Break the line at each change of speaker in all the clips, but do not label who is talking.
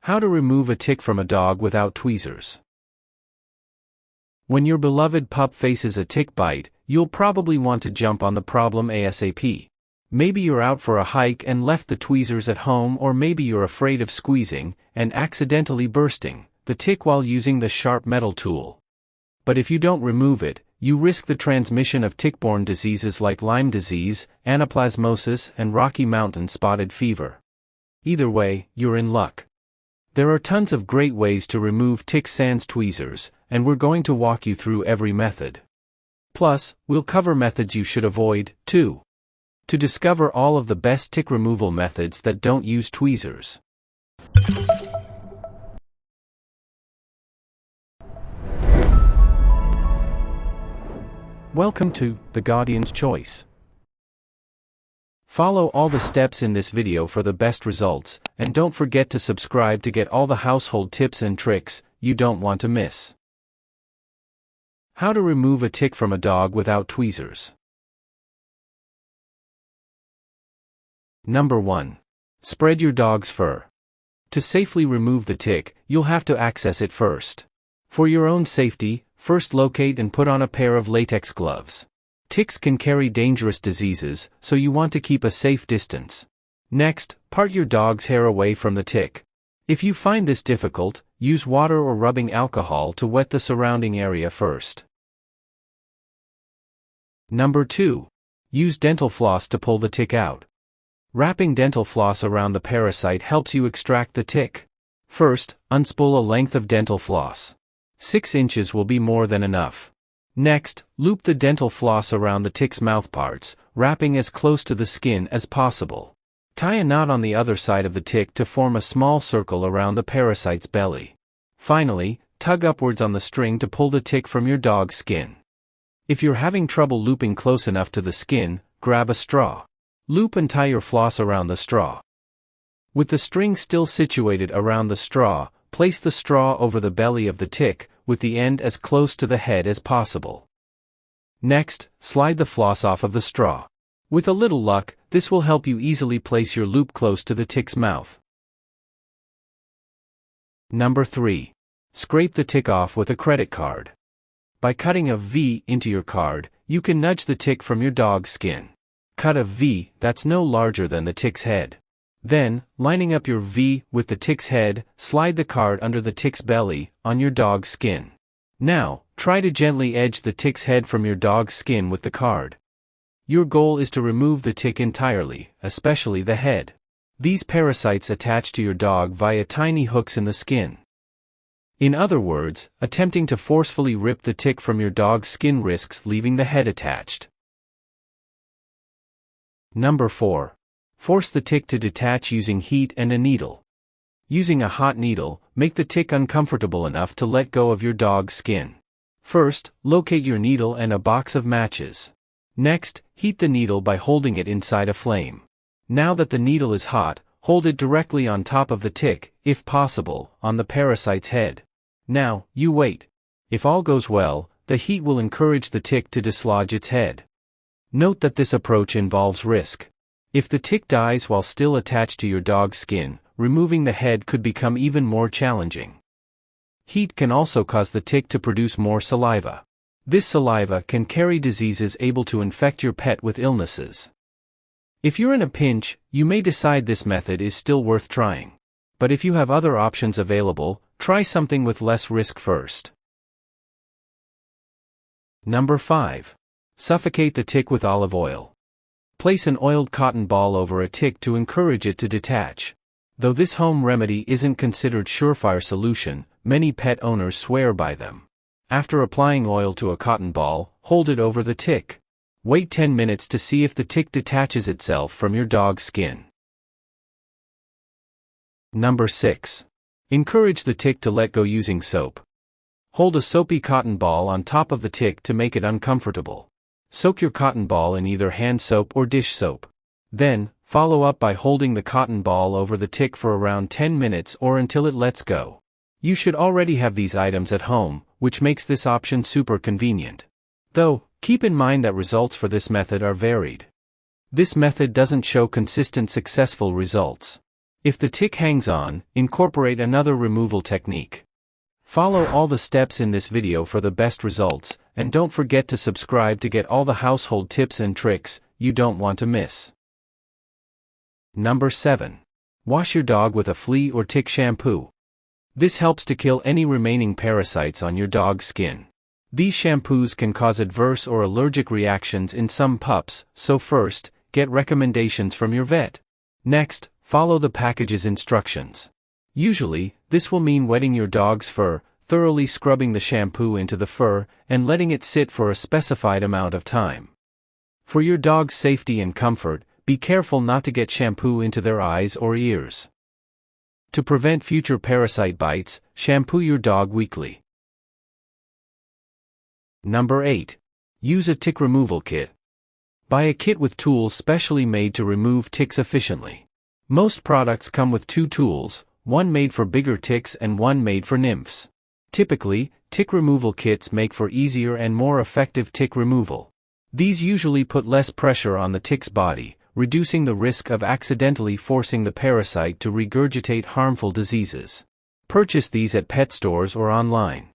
How to remove a tick from a dog without tweezers. When your beloved pup faces a tick bite, you'll probably want to jump on the problem ASAP. Maybe you're out for a hike and left the tweezers at home, or maybe you're afraid of squeezing and accidentally bursting the tick while using the sharp metal tool. But if you don't remove it, you risk the transmission of tick-borne diseases like Lyme disease, anaplasmosis, and Rocky Mountain spotted fever. Either way, you're in luck. There are tons of great ways to remove ticks sans tweezers, and we're going to walk you through every method. Plus, we'll cover methods you should avoid, too. To discover all of the best tick removal methods that don't use tweezers. Welcome to The Guardian's Choice. Follow all the steps in this video for the best results, and don't forget to subscribe to get all the household tips and tricks you don't want to miss. How to remove a tick from a dog without tweezers. Number 1. Spread your dog's fur. To safely remove the tick, you'll have to access it first. For your own safety, first locate and put on a pair of latex gloves. Ticks can carry dangerous diseases, so you want to keep a safe distance. Next, part your dog's hair away from the tick. If you find this difficult, use water or rubbing alcohol to wet the surrounding area first. Number 2. Use dental floss to pull the tick out. Wrapping dental floss around the parasite helps you extract the tick. First, unspool a length of dental floss. 6 inches will be more than enough. Next, loop the dental floss around the tick's mouthparts, wrapping as close to the skin as possible. Tie a knot on the other side of the tick to form a small circle around the parasite's belly. Finally, tug upwards on the string to pull the tick from your dog's skin. If you're having trouble looping close enough to the skin, grab a straw. Loop and tie your floss around the straw. With the string still situated around the straw, place the straw over the belly of the tick, with the end as close to the head as possible. Next, slide the floss off of the straw. With a little luck, this will help you easily place your loop close to the tick's mouth. Number 3. Scrape the tick off with a credit card. By cutting a V into your card, you can nudge the tick from your dog's skin. Cut a V that's no larger than the tick's head. Then, lining up your V with the tick's head, slide the card under the tick's belly, on your dog's skin. Now, try to gently edge the tick's head from your dog's skin with the card. Your goal is to remove the tick entirely, especially the head. These parasites attach to your dog via tiny hooks in the skin. In other words, attempting to forcefully rip the tick from your dog's skin risks leaving the head attached. Number 4. Force the tick to detach using heat and a needle. Using a hot needle, make the tick uncomfortable enough to let go of your dog's skin. First, locate your needle and a box of matches. Next, heat the needle by holding it inside a flame. Now that the needle is hot, hold it directly on top of the tick, if possible, on the parasite's head. Now, you wait. If all goes well, the heat will encourage the tick to dislodge its head. Note that this approach involves risk. If the tick dies while still attached to your dog's skin, removing the head could become even more challenging. Heat can also cause the tick to produce more saliva. This saliva can carry diseases able to infect your pet with illnesses. If you're in a pinch, you may decide this method is still worth trying. But if you have other options available, try something with less risk first. Number 5. Suffocate the tick with olive oil. Place an oiled cotton ball over a tick to encourage it to detach. Though this home remedy isn't considered surefire solution, many pet owners swear by them. After applying oil to a cotton ball, hold it over the tick. Wait 10 minutes to see if the tick detaches itself from your dog's skin. Number 6. Encourage the tick to let go using soap. Hold a soapy cotton ball on top of the tick to make it uncomfortable. Soak your cotton ball in either hand soap or dish soap. Then, follow up by holding the cotton ball over the tick for around 10 minutes or until it lets go. You should already have these items at home, which makes this option super convenient. Though, keep in mind that results for this method are varied. This method doesn't show consistent successful results. If the tick hangs on, incorporate another removal technique. Follow all the steps in this video for the best results, and don't forget to subscribe to get all the household tips and tricks you don't want to miss. Number 7. Wash your dog with a flea or tick shampoo. This helps to kill any remaining parasites on your dog's skin. These shampoos can cause adverse or allergic reactions in some pups, so first, get recommendations from your vet. Next, follow the package's instructions. Usually, this will mean wetting your dog's fur, thoroughly scrubbing the shampoo into the fur, and letting it sit for a specified amount of time. For your dog's safety and comfort, be careful not to get shampoo into their eyes or ears. To prevent future parasite bites, shampoo your dog weekly. Number 8. Use a tick removal kit. Buy a kit with tools specially made to remove ticks efficiently. Most products come with 2 tools, one made for bigger ticks and one made for nymphs. Typically, tick removal kits make for easier and more effective tick removal. These usually put less pressure on the tick's body, reducing the risk of accidentally forcing the parasite to regurgitate harmful diseases. Purchase these at pet stores or online.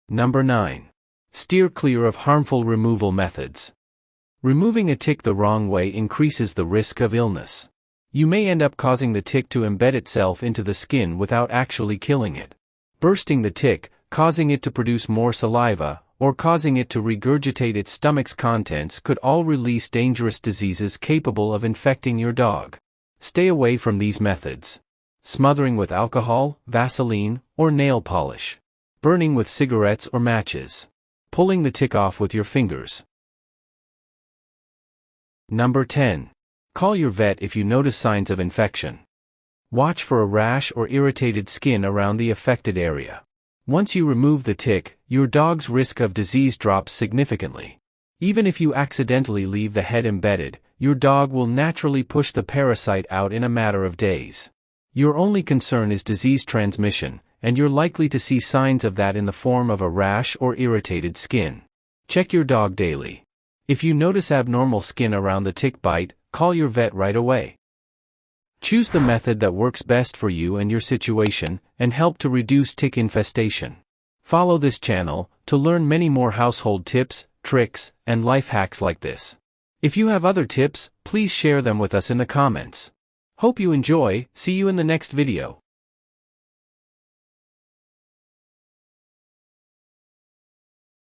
Number 9. Steer clear of harmful removal methods. Removing a tick the wrong way increases the risk of illness. You may end up causing the tick to embed itself into the skin without actually killing it. Bursting the tick, causing it to produce more saliva, or causing it to regurgitate its stomach's contents could all release dangerous diseases capable of infecting your dog. Stay away from these methods. Smothering with alcohol, Vaseline, or nail polish. Burning with cigarettes or matches. Pulling the tick off with your fingers. Number 10. Call your vet if you notice signs of infection. Watch for a rash or irritated skin around the affected area. Once you remove the tick, your dog's risk of disease drops significantly. Even if you accidentally leave the head embedded, your dog will naturally push the parasite out in a matter of days. Your only concern is disease transmission, and you're likely to see signs of that in the form of a rash or irritated skin. Check your dog daily. If you notice abnormal skin around the tick bite, call your vet right away. Choose the method that works best for you and your situation, and help to reduce tick infestation. Follow this channel to learn many more household tips, tricks, and life hacks like this. If you have other tips, please share them with us in the comments. Hope you enjoy. See you in the next video.